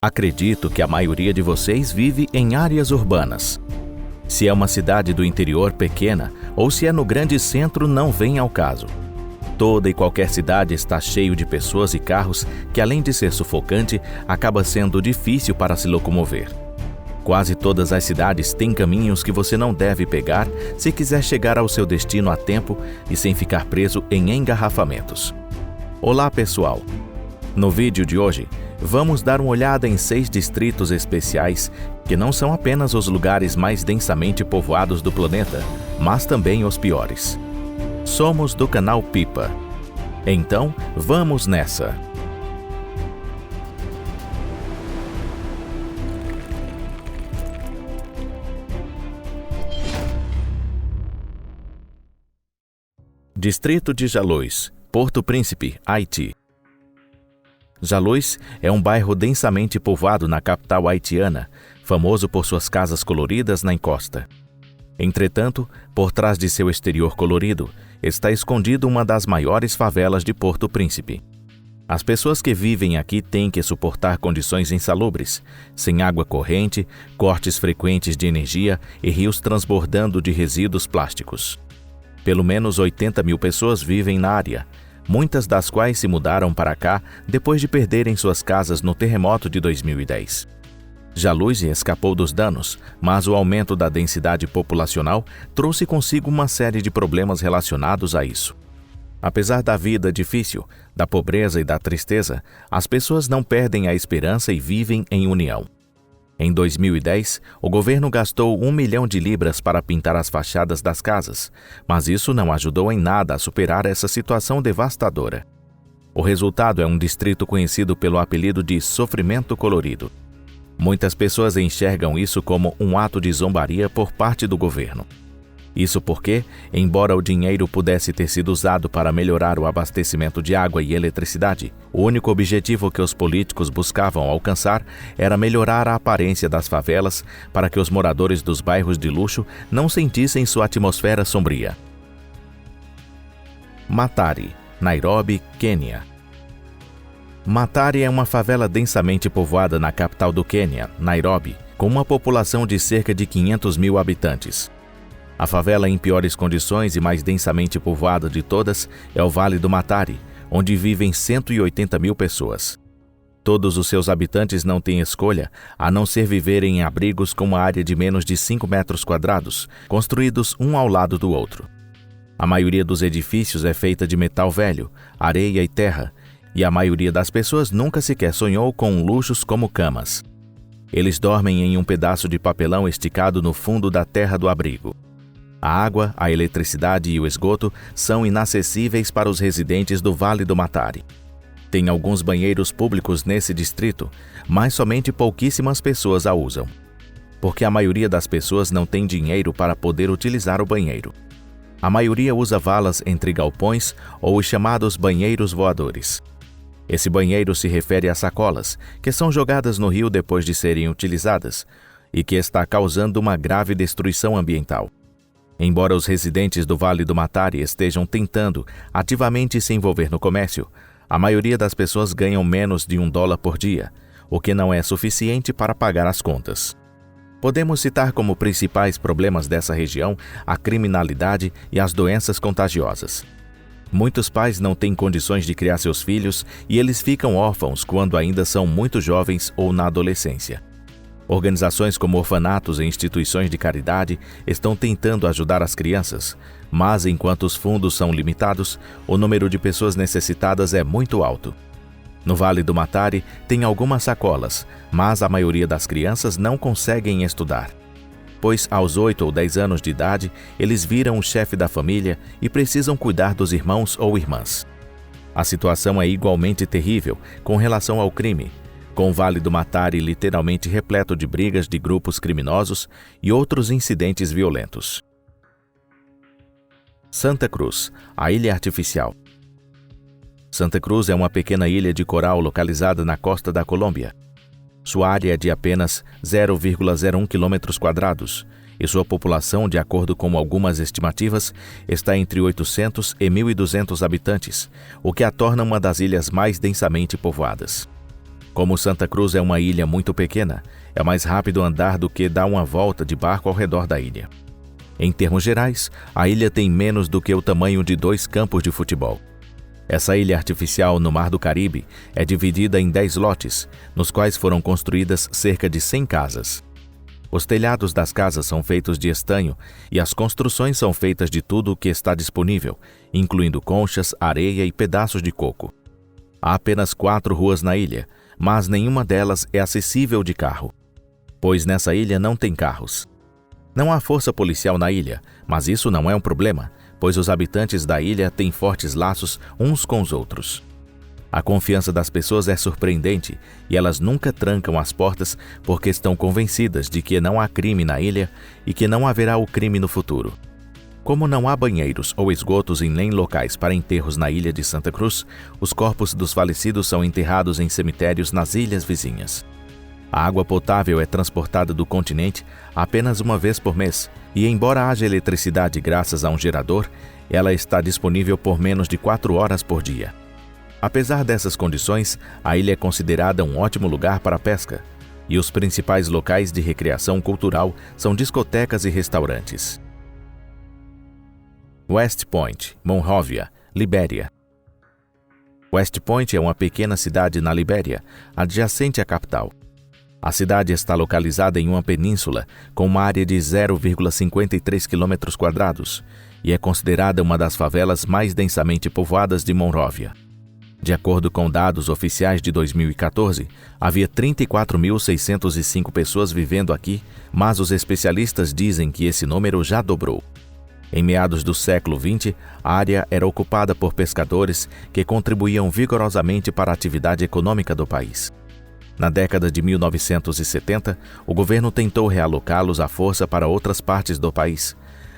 Acredito que a maioria de vocês vive em áreas urbanas. Se é uma cidade do interior pequena ou se é no grande centro, não vem ao caso. Toda e qualquer cidade está cheio de pessoas e carros que, além de ser sufocante, acaba sendo difícil para se locomover. Quase todas as cidades têm caminhos que você não deve pegar se quiser chegar ao seu destino a tempo e sem ficar preso em engarrafamentos. Olá, pessoal! No vídeo de hoje, vamos dar uma olhada em 6 distritos especiais que não são apenas os lugares mais densamente povoados do planeta, mas também os piores. Somos do canal Pipa. Então, vamos nessa! Distrito de Jalois, Porto Príncipe, Haiti. Jalois é um bairro densamente povoado na capital haitiana, famoso por suas casas coloridas na encosta. Entretanto, por trás de seu exterior colorido, está escondido uma das maiores favelas de Porto Príncipe. As pessoas que vivem aqui têm que suportar condições insalubres, sem água corrente, cortes frequentes de energia e rios transbordando de resíduos plásticos. Pelo menos 80 mil pessoas vivem na área, muitas das quais se mudaram para cá depois de perderem suas casas no terremoto de 2010. Jalois escapou dos danos, mas o aumento da densidade populacional trouxe consigo uma série de problemas relacionados a isso. Apesar da vida difícil, da pobreza e da tristeza, as pessoas não perdem a esperança e vivem em união. Em 2010, o governo gastou 1 milhão de libras para pintar as fachadas das casas, mas isso não ajudou em nada a superar essa situação devastadora. O resultado é um distrito conhecido pelo apelido de Sofrimento Colorido. Muitas pessoas enxergam isso como um ato de zombaria por parte do governo. Isso porque, embora o dinheiro pudesse ter sido usado para melhorar o abastecimento de água e eletricidade, o único objetivo que os políticos buscavam alcançar era melhorar a aparência das favelas para que os moradores dos bairros de luxo não sentissem sua atmosfera sombria. Matari, Nairobi, Quênia. Matari é uma favela densamente povoada na capital do Quênia, Nairobi, com uma população de cerca de 500 mil habitantes. A favela em piores condições e mais densamente povoada de todas é o Vale do Matari, onde vivem 180 mil pessoas. Todos os seus habitantes não têm escolha a não ser viverem em abrigos com uma área de menos de 5 metros quadrados, construídos um ao lado do outro. A maioria dos edifícios é feita de metal velho, areia e terra, e a maioria das pessoas nunca sequer sonhou com luxos como camas. Eles dormem em um pedaço de papelão esticado no fundo da terra do abrigo. A água, a eletricidade e o esgoto são inacessíveis para os residentes do Vale do Matari. Tem alguns banheiros públicos nesse distrito, mas somente pouquíssimas pessoas a usam, porque a maioria das pessoas não tem dinheiro para poder utilizar o banheiro. A maioria usa valas entre galpões ou os chamados banheiros voadores. Esse banheiro se refere a sacolas, que são jogadas no rio depois de serem utilizadas, e que está causando uma grave destruição ambiental. Embora os residentes do Vale do Matari estejam tentando ativamente se envolver no comércio, a maioria das pessoas ganham menos de $1 por dia, o que não é suficiente para pagar as contas. Podemos citar como principais problemas dessa região a criminalidade e as doenças contagiosas. Muitos pais não têm condições de criar seus filhos e eles ficam órfãos quando ainda são muito jovens ou na adolescência. Organizações como orfanatos e instituições de caridade estão tentando ajudar as crianças, mas enquanto os fundos são limitados, o número de pessoas necessitadas é muito alto. No Vale do Matari tem algumas sacolas, mas a maioria das crianças não conseguem estudar, pois aos 8 ou 10 anos de idade eles viram o chefe da família e precisam cuidar dos irmãos ou irmãs. A situação é igualmente terrível com relação ao crime, com o Vale do Matari literalmente repleto de brigas de grupos criminosos e outros incidentes violentos. Santa Cruz, a ilha artificial. Santa Cruz é uma pequena ilha de coral localizada na costa da Colômbia. Sua área é de apenas 0,01 km² e sua população, de acordo com algumas estimativas, está entre 800 e 1.200 habitantes, o que a torna uma das ilhas mais densamente povoadas. Como Santa Cruz é uma ilha muito pequena, é mais rápido andar do que dar uma volta de barco ao redor da ilha. Em termos gerais, a ilha tem menos do que o tamanho de 2 campos de futebol. Essa ilha artificial no Mar do Caribe é dividida em 10 lotes, nos quais foram construídas cerca de 100 casas. Os telhados das casas são feitos de estanho e as construções são feitas de tudo o que está disponível, incluindo conchas, areia e pedaços de coco. Há apenas 4 ruas na ilha, mas nenhuma delas é acessível de carro, pois nessa ilha não tem carros. Não há força policial na ilha, mas isso não é um problema, pois os habitantes da ilha têm fortes laços uns com os outros. A confiança das pessoas é surpreendente e elas nunca trancam as portas porque estão convencidas de que não há crime na ilha e que não haverá o crime no futuro. Como não há banheiros ou esgotos em nem locais para enterros na ilha de Santa Cruz, os corpos dos falecidos são enterrados em cemitérios nas ilhas vizinhas. A água potável é transportada do continente apenas uma vez por mês, e embora haja eletricidade graças a um gerador, ela está disponível por menos de 4 horas por dia. Apesar dessas condições, a ilha é considerada um ótimo lugar para a pesca, e os principais locais de recreação cultural são discotecas e restaurantes. West Point, Monrovia, Libéria. West Point é uma pequena cidade na Libéria, adjacente à capital. A cidade está localizada em uma península com uma área de 0,53 km² e é considerada uma das favelas mais densamente povoadas de Monrovia. De acordo com dados oficiais de 2014, havia 34.605 pessoas vivendo aqui, mas os especialistas dizem que esse número já dobrou. Em meados do século XX, a área era ocupada por pescadores que contribuíam vigorosamente para a atividade econômica do país. Na década de 1970, o governo tentou realocá-los à força para outras partes do país,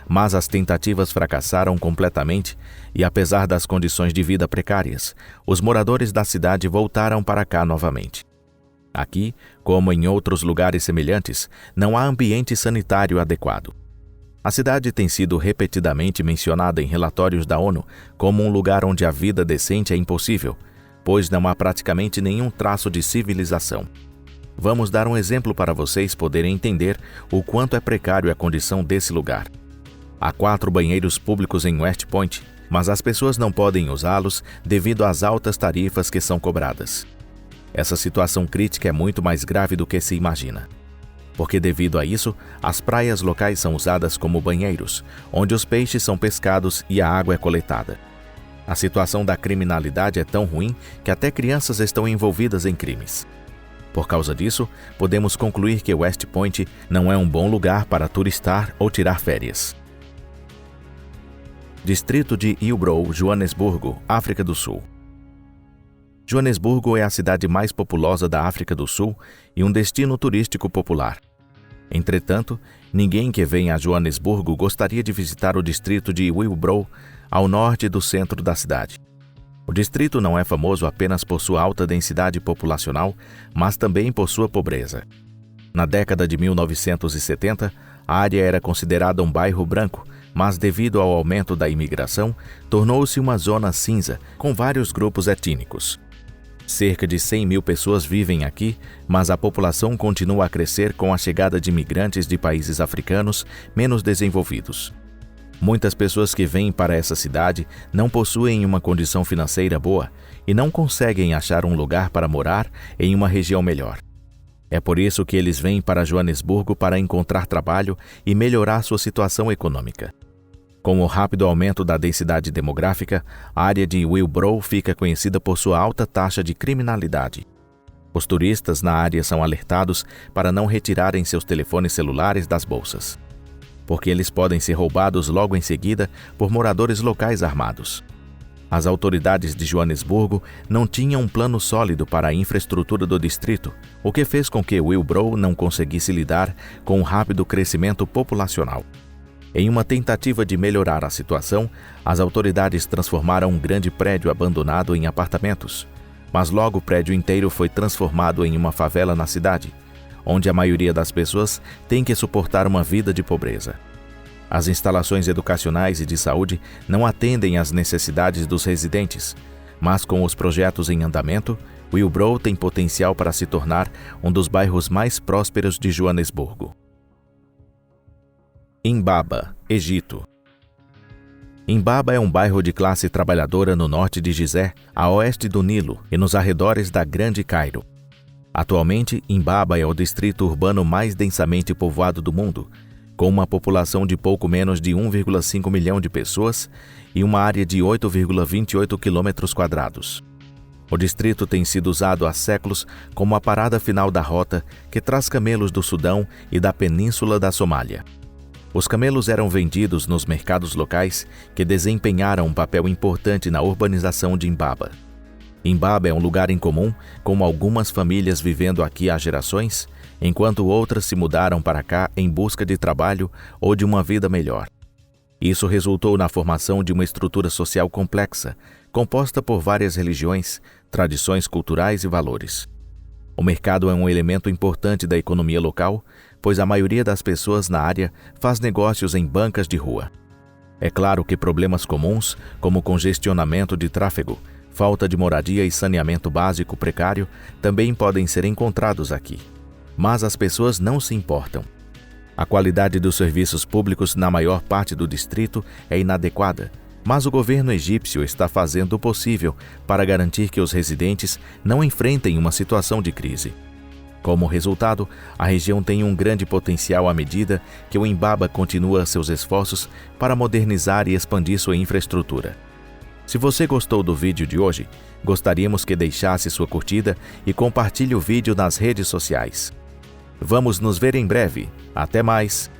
mas as tentativas fracassaram completamente e, apesar das condições de vida precárias, os moradores da cidade voltaram para cá novamente. Aqui, como em outros lugares semelhantes, não há ambiente sanitário adequado. A cidade tem sido repetidamente mencionada em relatórios da ONU como um lugar onde a vida decente é impossível, pois não há praticamente nenhum traço de civilização. Vamos dar um exemplo para vocês poderem entender o quanto é precário a condição desse lugar. Há 4 banheiros públicos em West Point, mas as pessoas não podem usá-los devido às altas tarifas que são cobradas. Essa situação crítica é muito mais grave do que se imagina. Porque devido a isso, as praias locais são usadas como banheiros, onde os peixes são pescados e a água é coletada. A situação da criminalidade é tão ruim que até crianças estão envolvidas em crimes. Por causa disso, podemos concluir que West Point não é um bom lugar para turistar ou tirar férias. Distrito de Hillbrow, Joanesburgo, África do Sul. Joanesburgo é a cidade mais populosa da África do Sul e um destino turístico popular. Entretanto, ninguém que vem a Joanesburgo gostaria de visitar o distrito de Hillbrow, ao norte do centro da cidade. O distrito não é famoso apenas por sua alta densidade populacional, mas também por sua pobreza. Na década de 1970, a área era considerada um bairro branco, mas devido ao aumento da imigração, tornou-se uma zona cinza, com vários grupos étnicos. Cerca de 100 mil pessoas vivem aqui, mas a população continua a crescer com a chegada de imigrantes de países africanos menos desenvolvidos. Muitas pessoas que vêm para essa cidade não possuem uma condição financeira boa e não conseguem achar um lugar para morar em uma região melhor. É por isso que eles vêm para Joanesburgo para encontrar trabalho e melhorar sua situação econômica. Com o rápido aumento da densidade demográfica, a área de Hillbrow fica conhecida por sua alta taxa de criminalidade. Os turistas na área são alertados para não retirarem seus telefones celulares das bolsas, porque eles podem ser roubados logo em seguida por moradores locais armados. As autoridades de Joanesburgo não tinham um plano sólido para a infraestrutura do distrito, o que fez com que Hillbrow não conseguisse lidar com o rápido crescimento populacional. Em uma tentativa de melhorar a situação, as autoridades transformaram um grande prédio abandonado em apartamentos, mas logo o prédio inteiro foi transformado em uma favela na cidade, onde a maioria das pessoas tem que suportar uma vida de pobreza. As instalações educacionais e de saúde não atendem às necessidades dos residentes, mas com os projetos em andamento, Willbrow tem potencial para se tornar um dos bairros mais prósperos de Joanesburgo. Imbaba, Egito. Imbaba é um bairro de classe trabalhadora no norte de Gizé, a oeste do Nilo e nos arredores da Grande Cairo. Atualmente, Imbaba é o distrito urbano mais densamente povoado do mundo, com uma população de pouco menos de 1,5 milhão de pessoas e uma área de 8,28 km². O distrito tem sido usado há séculos como a parada final da rota que traz camelos do Sudão e da península da Somália. Os camelos eram vendidos nos mercados locais que desempenharam um papel importante na urbanização de Imbaba. Imbaba é um lugar incomum, com algumas famílias vivendo aqui há gerações, enquanto outras se mudaram para cá em busca de trabalho ou de uma vida melhor. Isso resultou na formação de uma estrutura social complexa, composta por várias religiões, tradições culturais e valores. O mercado é um elemento importante da economia local, pois a maioria das pessoas na área faz negócios em bancas de rua. É claro que problemas comuns, como congestionamento de tráfego, falta de moradia e saneamento básico precário, também podem ser encontrados aqui. Mas as pessoas não se importam. A qualidade dos serviços públicos na maior parte do distrito é inadequada, mas o governo egípcio está fazendo o possível para garantir que os residentes não enfrentem uma situação de crise. Como resultado, a região tem um grande potencial à medida que o Imbaba continua seus esforços para modernizar e expandir sua infraestrutura. Se você gostou do vídeo de hoje, gostaríamos que deixasse sua curtida e compartilhe o vídeo nas redes sociais. Vamos nos ver em breve. Até mais!